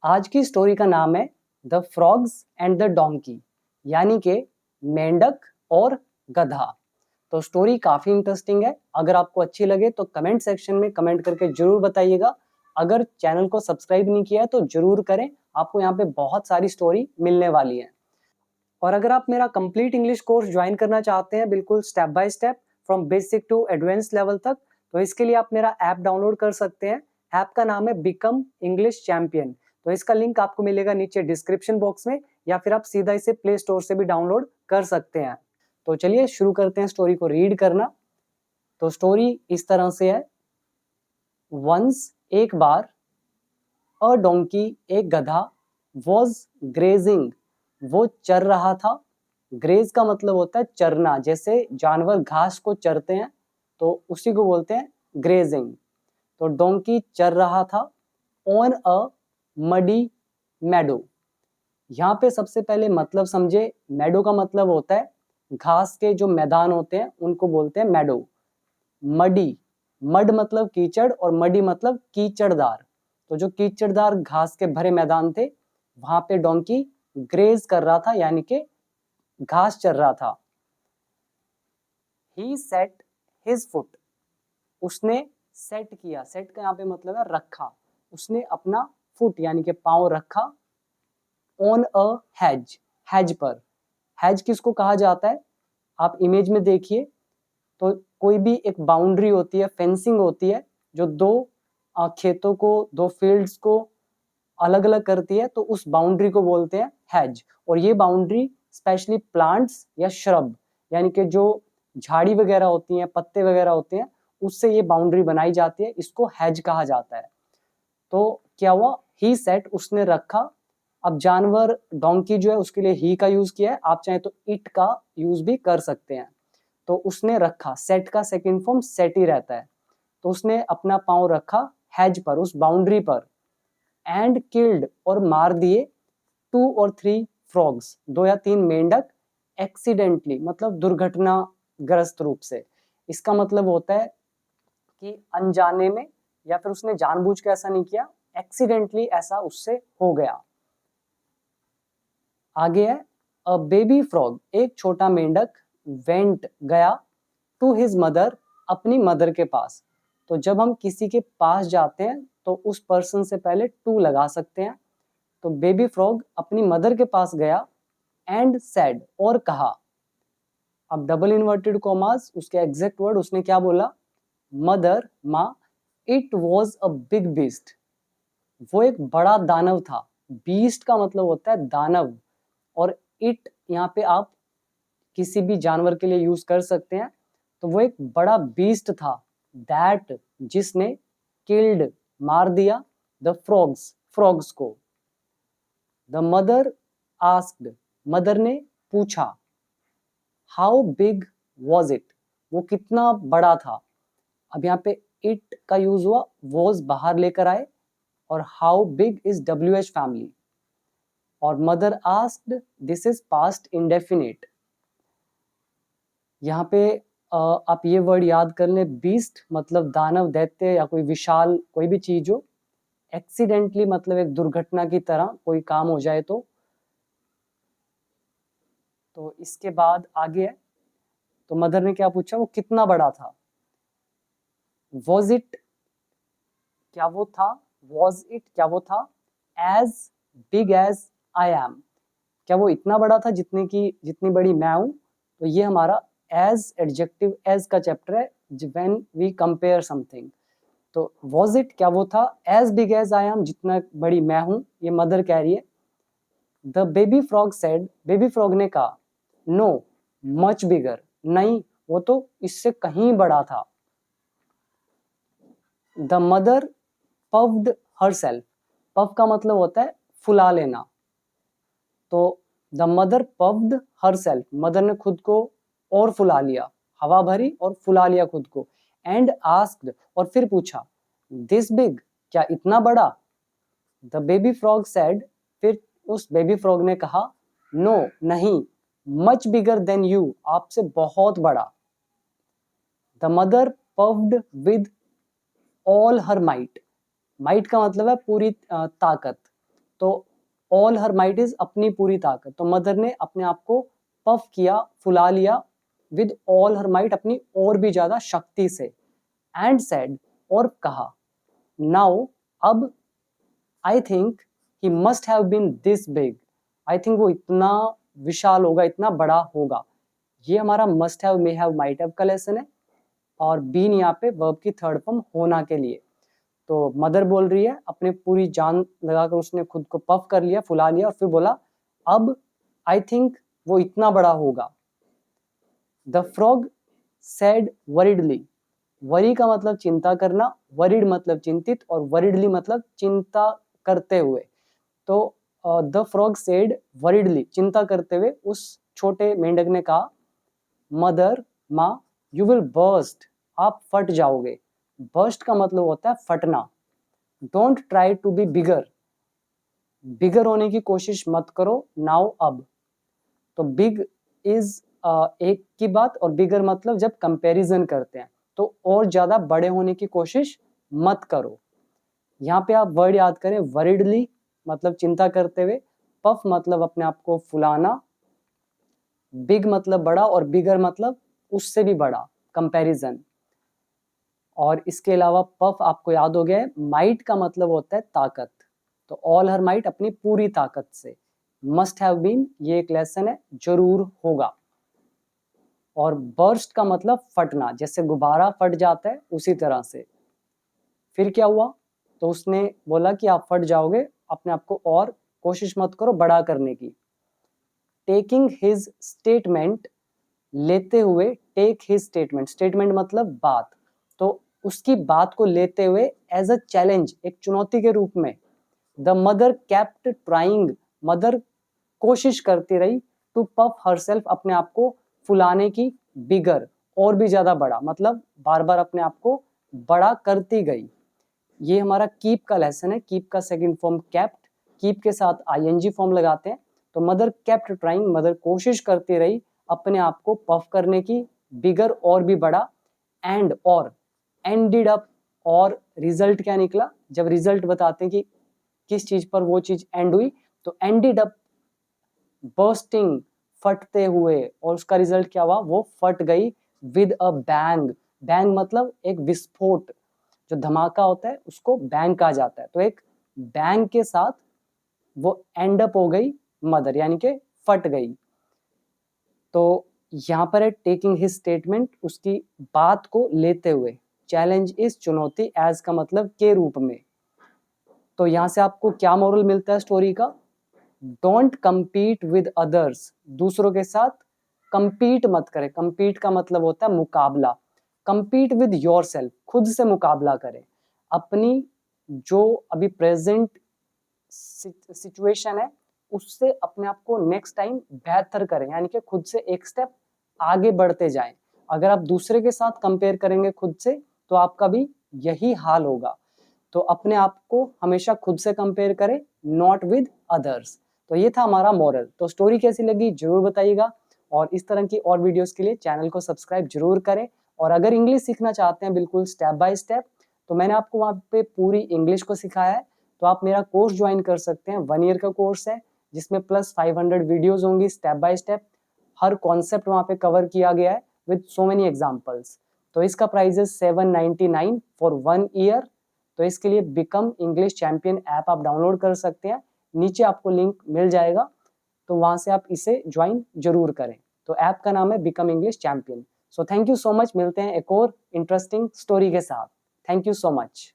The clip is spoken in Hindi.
आज की स्टोरी का नाम है the frogs and the donkey, यानी कि मेंढक और गधा। तो स्टोरी काफी इंटरेस्टिंग है। अगर आपको अच्छी लगे तो कमेंट सेक्शन में कमेंट करके जरूर बताइएगा। अगर चैनल को सब्सक्राइब नहीं किया है तो जरूर करें, आपको यहाँ पे बहुत सारी स्टोरी मिलने वाली है। और अगर आप मेरा कंप्लीट इंग्लिश कोर्स ज्वाइन करना चाहते हैं, बिल्कुल step by step from basic to advance level तक, तो इसके लिए आप मेरा ऐप डाउनलोड कर सकते हैं। ऐप का नाम है बिकम इंग्लिश चैंपियन। तो इसका लिंक आपको मिलेगा नीचे डिस्क्रिप्शन बॉक्स में, या फिर आप सीधा इसे प्ले स्टोर से भी डाउनलोड कर सकते हैं। तो चलिए शुरू करते हैं स्टोरी को रीड करना। तो स्टोरी इस तरह से है। वंस, एक बार, अ डोंकी, एक गधा, वॉज ग्रेजिंग, वो चर रहा था। ग्रेज का मतलब होता है चरना, जैसे जानवर घास को चरते हैं तो उसी को बोलते हैं ग्रेजिंग। तो डोंकी चर रहा था ऑन अ मडी मैडो। यहाँ पे सबसे पहले मतलब समझे। मैडो का मतलब होता है घास के जो मैदान होते हैं उनको बोलते हैं मैडो। मडी, मड मतलब कीचड़ और मडी मतलब कीचड़दार। तो जो कीचड़दार घास के भरे मैदान थे वहां पे डोंकी ग्रेज कर रहा था, यानी कि घास चर रहा था। ही सेट हिज फुट, उसने सेट किया। सेट का यहाँ पे मतलब है रखा। उसने अपना फुट यानी कि पांव रखा ऑन अ हैज, हैज पर। हैज किसको कहा जाता है, आप इमेज में देखिए। तो कोई भी एक बाउंड्री होती है, फेंसिंग होती है, जो दो खेतों को, दो फील्ड्स को अलग अलग करती है, तो उस बाउंड्री को बोलते हैं हैज। और ये बाउंड्री स्पेशली प्लांट्स या श्रब, यानी कि जो झाड़ी वगैरह होती हैं, पत्ते वगैरह होते हैं, उससे ये बाउंड्री बनाई जाती है, इसको हैज कहा जाता है। तो क्या हुआ, ही सेट, उसने रखा। अब जानवर डोंकी जो है उसके लिए ही का यूज किया है, आप चाहे तो इट का यूज भी कर सकते हैं। तो उसने रखा, सेट का सेकंड फॉर्म सेट ही रहता है। तो उसने अपना पांव रखा हैज पर, उस बाउंड्री पर। एंड किल्ड, और मार दिए, 2 or 3 फ्रॉग्स, 2 या 3 मेंढक, एक्सीडेंटली मतलब दुर्घटनाग्रस्त रूप से। इसका मतलब होता है कि अनजाने में, या फिर उसने जानबूझ के ऐसा नहीं किया, एक्सीडेंटली ऐसा उससे हो गया। आगे है अ बेबी फ्रॉग, एक छोटा मेंढक, वेंट गया, टू हिज मदर, अपनी मदर के पास। तो जब हम किसी के पास जाते हैं तो उस पर्सन से पहले टू लगा सकते हैं। तो बेबी फ्रॉग अपनी मदर के पास गया, एंड सैड, और कहा। अब डबल इन्वर्टेड कॉमास, उसके एग्जैक्ट वर्ड, उसने क्या बोला, मदर, माँ, it was a big beast, वो एक बड़ा दानव था। बीस्ट का मतलब होता है दानव, और इट यहाँ पे आप किसी भी जानवर के लिए यूज कर सकते हैं। तो वो एक बड़ा बीस्ट था, दैट, जिसने, किल्ड, मार दिया, द फ्रॉग्स, फ्रॉग्स को। द मदर आस्क्ड, मदर ने पूछा। हाउ बिग वॉज इट, वो कितना बड़ा था। अब यहाँ पे इट का यूज हुआ, वॉज बाहर लेकर आए, और how big is WH family. और mother asked, this is past indefinite. यहाँ पे आप ये वर्ड याद कर लें, बीस्ट मतलब दानव, दैत्य, या कोई विशाल कोई भी चीज हो। एक्सीडेंटली मतलब एक दुर्घटना की तरह कोई काम हो जाए तो इसके बाद आगे है। तो मदर ने क्या पूछा, वो कितना बड़ा था। वॉज इट, क्या वो था, वॉज इट, क्या वो था, as big as I am, क्या वो इतना बड़ा था जितनी बड़ी मैं हूं। तो ये हमारा एज एडजेक्टिव, एज का चैप्टर है, व्हेन वी कंपेयर समथिंग। तो वॉज इट, क्या वो था, as big as I am, जितना बड़ी मैं हूं, ये मदर कह रही है। The baby frog said, baby frog ने कहा, नो, मच बिगर, नहीं, वो तो इससे कहीं बड़ा था। The mother puffed herself, puff का मतलब होता है फुला लेना। तो the mother puffed herself, mother ने खुद को और फुला लिया, हवा भरी और फुला लिया खुद को। एंड आस्क्ड, और फिर पूछा, दिस बिग, क्या इतना बड़ा। द बेबी फ्रॉग सेड, फिर उस बेबी फ्रॉग ने कहा, नो, नहीं, मच बिगर देन यू, आपसे बहुत बड़ा। The mother puffed with all her might, might का मतलब है पूरी ताकत। तो ऑल हर माइट इज अपनी पूरी ताकत, तो मदर ने अपने आप को पफ किया, फुला लिया विद ऑल हर माइट, अपनी और भी ज्यादा शक्ति से, एंड सेड, और कहा, नाउ अब, I think he must have been this big, I think वो इतना विशाल होगा, इतना बड़ा होगा। ये हमारा must have, may have, might have का लेसन है, और बीन यहाँ पे वर्ब की थर्ड फॉर्म होना के लिए। तो मदर बोल रही है, अपने पूरी जान लगाकर उसने खुद को पफ कर लिया, फुला लिया, और फिर बोला अब आई थिंक वो इतना बड़ा होगा। द फ्रॉग सेड वरिडली, वरी का मतलब चिंता करना, वरिड मतलब चिंतित, और वरिडली मतलब चिंता करते हुए। तो द फ्रॉग सेड वरिडली, चिंता करते हुए उस छोटे मेंढक ने कहा, मदर, माँ, यू विल बर्स्ट, आप फट जाओगे। बर्स्ट का मतलब होता है फटना। Don't try to be bigger, bigger होने की कोशिश मत करो, नाउ अब। तो बिग इज एक की बात, और बिगर मतलब जब कंपैरिजन करते हैं, तो और ज्यादा बड़े होने की कोशिश मत करो। यहाँ पे आप वर्ड याद करें, वरिडली मतलब चिंता करते हुए, पफ मतलब अपने आप को फुलाना, बिग मतलब बड़ा, और बिगर मतलब उससे भी बड़ा, कंपैरिजन। और इसके अलावा पफ आपको याद हो गया है, माइट का मतलब होता है ताकत, तो ऑल हर माइट अपनी पूरी ताकत से। मस्ट हैव बीन ये एक लेसन है, जरूर होगा। और बर्स्ट का मतलब फटना, जैसे गुब्बारा फट जाता है उसी तरह से। फिर क्या हुआ, तो उसने बोला कि आप फट जाओगे, अपने आप को और कोशिश मत करो बड़ा करने की। टेकिंग हिज स्टेटमेंट, लेते हुए, टेक हिज स्टेटमेंट, स्टेटमेंट मतलब बात, तो उसकी बात को लेते हुए एज अ चैलेंज, एक चुनौती के रूप में। The mother kept trying, mother कोशिश करती रही, टू पफ हरसेल्फ, अपने आप को फुलाने की, बिगर और भी ज्यादा बड़ा, मतलब बार बार अपने आप को बड़ा करती गई। ये हमारा कीप का लेसन है, कीप का सेकंड फॉर्म केप्ट, कीप के साथ आईएनजी फॉर्म लगाते हैं। तो मदर केप्ट ट्राइंग, मदर कोशिश करती रही अपने आप को पफ करने की, बिगर और भी बड़ा, एंड और, एंडेड अप, और रिजल्ट क्या निकला, जब रिजल्ट बताते हैं कि किस चीज पर वो चीज एंड हुई, तो एंडेड अप बर्स्टिंग, फटते हुए, और उसका रिजल्ट क्या हुआ, वो फट गई विद अ बैंग। बैंग मतलब एक विस्फोट, जो धमाका होता है उसको बैंग कहा जाता है। तो एक बैंग के साथ वो एंड अप हो गई मदर, यानी कि फट गई। तो यहाँ पर है टेकिंग हिज स्टेटमेंट, उसकी बात को लेते हुए, चैलेंज इज चुनौती, एज का मतलब के रूप में। तो यहाँ से आपको क्या मोरल मिलता है स्टोरी का, डोंट compete विद अदर्स, दूसरों के साथ compete मत करें। compete का मतलब होता है मुकाबला। compete विद योर सेल्फ, खुद से मुकाबला करें। अपनी जो अभी प्रेजेंट सिचुएशन है उससे अपने आप को नेक्स्ट टाइम बेहतर करें, यानी कि खुद से एक स्टेप आगे बढ़ते जाएं। अगर आप दूसरे के साथ कंपेयर करेंगे खुद से, तो आपका भी यही हाल होगा। तो अपने आप को हमेशा खुद से कंपेयर करें, नॉट विद अदर्स। तो ये था हमारा मॉरल। तो स्टोरी कैसी लगी जरूर बताइएगा, और इस तरह की और वीडियोस के लिए चैनल को सब्सक्राइब जरूर करें। और अगर इंग्लिश सीखना चाहते हैं बिल्कुल स्टेप बाय स्टेप, तो मैंने आपको वहाँ पे पूरी इंग्लिश को सिखाया है। तो आप मेरा कोर्स ज्वाइन कर सकते हैं, 1 ईयर का कोर्स है, जिसमें प्लस 500 वीडियोज होंगी step by step. Her concept वहाँ पे कवर किया गया है विद सो मेनी एग्जाम्पल्स। तो इसका प्राइस है 799 फॉर 1 ईयर। तो इसके लिए बिकम इंग्लिश चैंपियन ऐप आप डाउनलोड कर सकते हैं, नीचे आपको लिंक मिल जाएगा, तो वहां से आप इसे ज्वाइन जरूर करें। तो ऐप का नाम है become English champion. So thank you so much, मिलते हैं एक और इंटरेस्टिंग स्टोरी के साथ। Thank you so much.